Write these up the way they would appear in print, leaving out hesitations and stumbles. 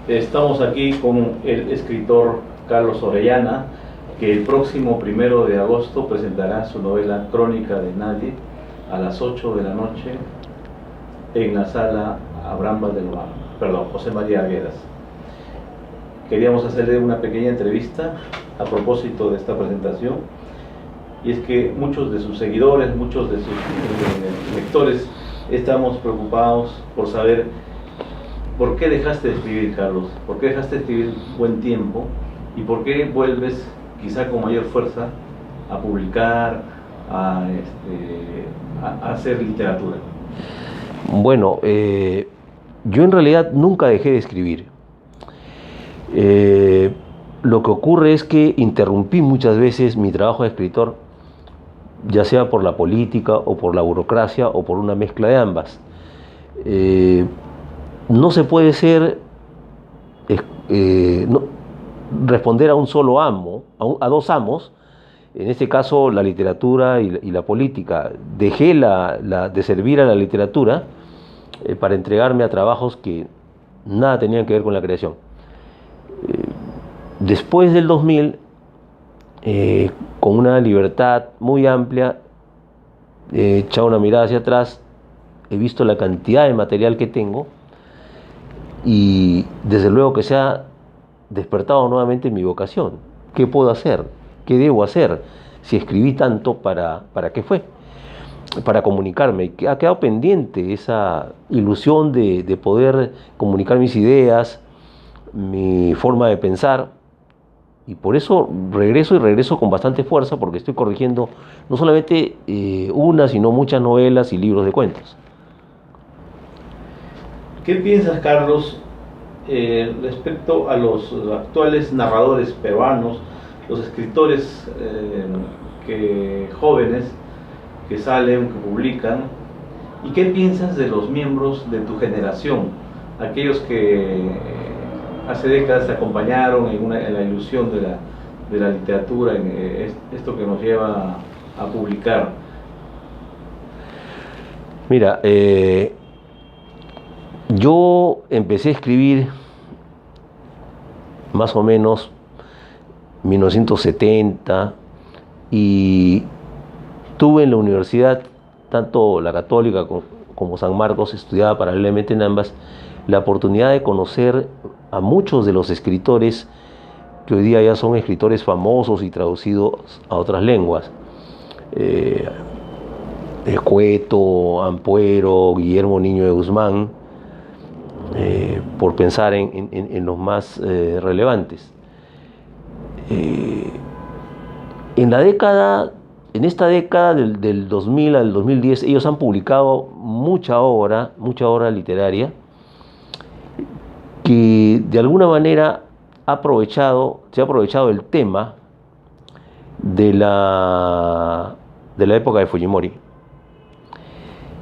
Estamos aquí con el escritor Carlos Orellana, que el próximo 1 de agosto presentará su novela Crónica de Nadie a las 8 de la noche en la sala Abraham Valdelomar, José María Arguedas. Queríamos hacerle una pequeña entrevista a propósito de esta presentación, y es que muchos de sus seguidores, muchos de sus lectores estamos preocupados por saber por qué dejaste de escribir, Carlos, por qué dejaste de escribir buen tiempo y por qué vuelves quizá con mayor fuerza a publicar, a hacer literatura. Bueno, yo en realidad nunca dejé de escribir. Lo que ocurre es que interrumpí muchas veces mi trabajo de escritor, ya sea por la política o por la burocracia o por una mezcla de ambas. No se puede responder a un solo amo, a dos amos, en este caso la literatura y la política. Dejé de servir a la literatura para entregarme a trabajos que nada tenían que ver con la creación. Después del 2000, con una libertad muy amplia, he echado una mirada hacia atrás, he visto la cantidad de material que tengo y desde luego que se ha despertado nuevamente mi vocación. ¿Qué puedo hacer? ¿Qué debo hacer? Si escribí tanto, ¿para qué fue? Para comunicarme. Ha quedado pendiente esa ilusión de poder comunicar mis ideas, mi forma de pensar, y por eso regreso con bastante fuerza, porque estoy corrigiendo no solamente una, sino muchas novelas y libros de cuentos. ¿Qué piensas, Carlos, respecto a los actuales narradores peruanos, los escritores jóvenes que salen, que publican? ¿Y qué piensas de los miembros de tu generación, aquellos que hace décadas te acompañaron en la ilusión de la literatura, en esto que nos lleva a publicar? Mira, yo empecé a escribir más o menos 1970 y tuve en la universidad, tanto la Católica como San Marcos, estudiaba paralelamente en ambas, la oportunidad de conocer a muchos de los escritores que hoy día ya son escritores famosos y traducidos a otras lenguas. Cueto, Ampuero, Guillermo Niño de Guzmán, por pensar en los más relevantes. En esta década del 2000 al 2010, ellos han publicado mucha obra literaria que de alguna manera se ha aprovechado el tema de la época de Fujimori.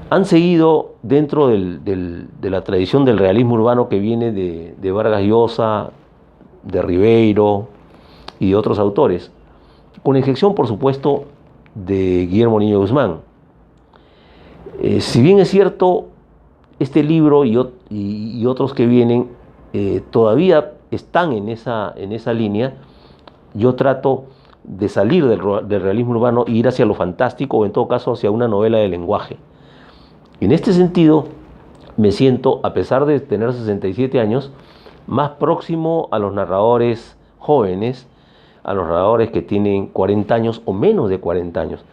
Han seguido dentro de la tradición del realismo urbano que viene de Vargas Llosa, de Ribeiro y de otros autores, con excepción, por supuesto, de Guillermo Niño de Guzmán. Si bien es cierto, este libro y otros que vienen todavía están en esa línea, yo trato de salir del realismo urbano e ir hacia lo fantástico, o en todo caso hacia una novela de lenguaje. En este sentido, me siento, a pesar de tener 67 años, más próximo a los narradores jóvenes, a los narradores que tienen 40 años o menos de 40 años,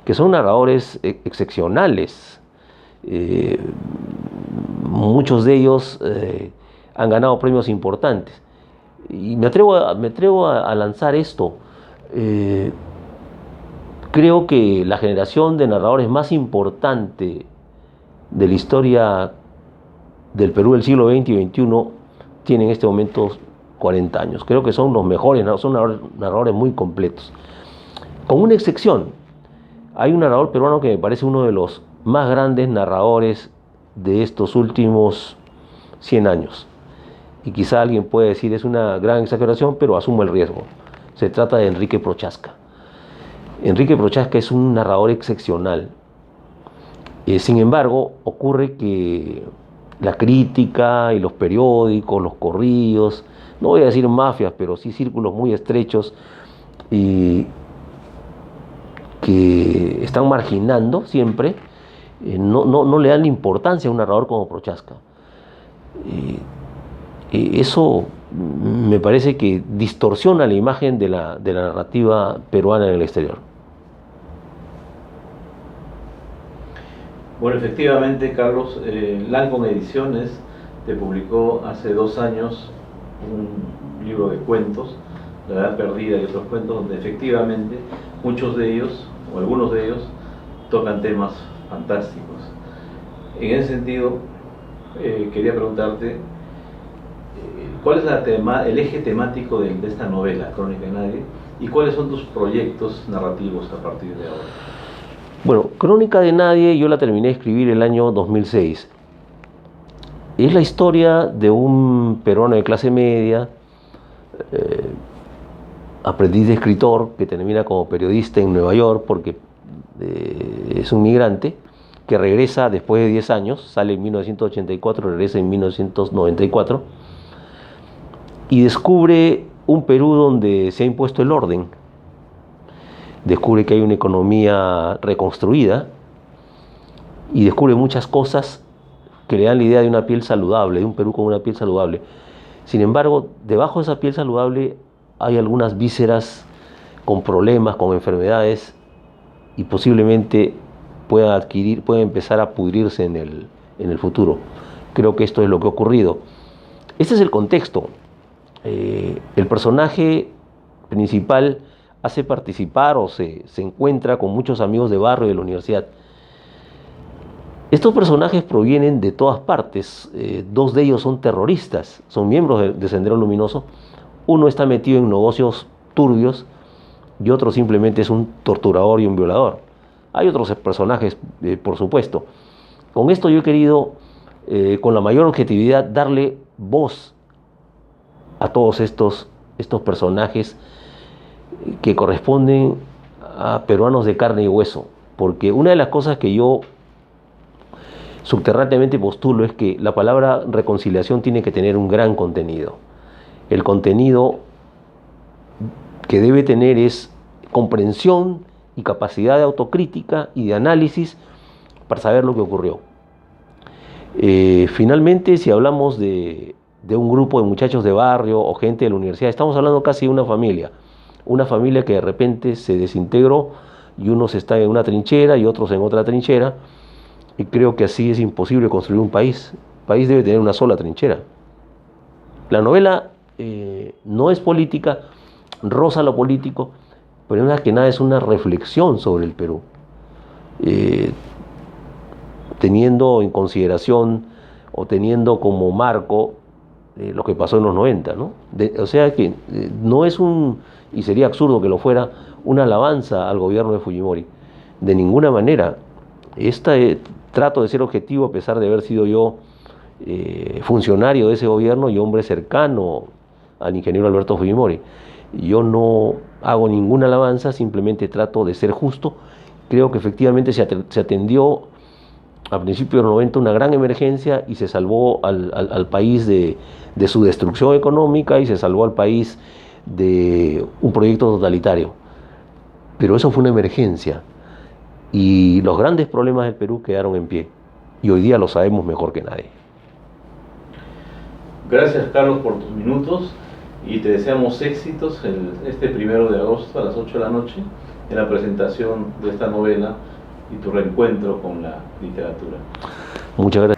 que son narradores excepcionales. Muchos de ellos han ganado premios importantes. Y me atrevo a lanzar esto. Creo que la generación de narradores más importante de la historia del Perú del siglo XX y XXI tiene en este momento 40 años. Creo que son los mejores, son narradores muy completos. Con una excepción, hay un narrador peruano que me parece uno de los más grandes narradores de estos últimos 100 años. Y quizá alguien puede decir es una gran exageración, pero asumo el riesgo. Se trata de Enrique Prochaska. Enrique Prochaska es un narrador excepcional. Sin embargo, ocurre que la crítica y los periódicos, los corrillos, no voy a decir mafias, pero sí círculos muy estrechos y que están marginando siempre, no le dan la importancia a un narrador como Prochaska. Eso me parece que distorsiona la imagen de la narrativa peruana en el exterior. Bueno, efectivamente, Carlos, Lancome Ediciones te publicó hace 2 años un libro de cuentos, La Edad Perdida y otros cuentos, donde efectivamente muchos de ellos, o algunos de ellos, tocan temas fantásticos. En ese sentido, quería preguntarte, ¿cuál es el eje temático de esta novela, Crónica de Nadie, y cuáles son tus proyectos narrativos a partir de ahora? Bueno, Crónica de Nadie yo la terminé de escribir el año 2006. Es la historia de un peruano de clase media, aprendiz de escritor, que termina como periodista en Nueva York porque es un migrante, que regresa después de 10 años, sale en 1984, regresa en 1994, y descubre un Perú donde se ha impuesto el orden. Descubre que hay una economía reconstruida y descubre muchas cosas que le dan la idea de una piel saludable, de un Perú con una piel saludable. Sin embargo, debajo de esa piel saludable hay algunas vísceras con problemas, con enfermedades, y posiblemente pueda empezar a pudrirse en el futuro. Creo que esto es lo que ha ocurrido. Este es el contexto. El personaje principal hace participar o se encuentra con muchos amigos de barrio de la universidad. Estos personajes provienen de todas partes. 2 de ellos son terroristas, son miembros de Sendero Luminoso. Uno está metido en negocios turbios y otro simplemente es un torturador y un violador. Hay otros personajes, por supuesto. Con esto yo he querido, con la mayor objetividad, darle voz a todos estos personajes que corresponden a peruanos de carne y hueso. Porque una de las cosas que yo subterráneamente postulo es que la palabra reconciliación tiene que tener un gran contenido. El contenido que debe tener es comprensión y capacidad de autocrítica y de análisis para saber lo que ocurrió. Finalmente, si hablamos de un grupo de muchachos de barrio o gente de la universidad, estamos hablando casi de una familia que de repente se desintegró y unos están en una trinchera y otros en otra trinchera, y creo que así es imposible construir un país. El país debe tener una sola trinchera. La novela no es política, roza lo político, pero más que nada es una reflexión sobre el Perú, teniendo en consideración o teniendo como marco lo que pasó en los 90, ¿no? O sea que no es y sería absurdo que lo fuera, una alabanza al gobierno de Fujimori. De ninguna manera. Trato de ser objetivo a pesar de haber sido yo funcionario de ese gobierno y hombre cercano al ingeniero Alberto Fujimori. Yo no hago ninguna alabanza, simplemente trato de ser justo. Creo que efectivamente se atendió a principios de los 90 una gran emergencia y se salvó al país de su destrucción económica y se salvó al país de un proyecto totalitario. Pero eso fue una emergencia y los grandes problemas del Perú quedaron en pie y hoy día lo sabemos mejor que nadie. Gracias, Carlos, por tus minutos y te deseamos éxitos este 1 de agosto a las 8 de la noche en la presentación de esta novela y tu reencuentro con la literatura. Muchas gracias.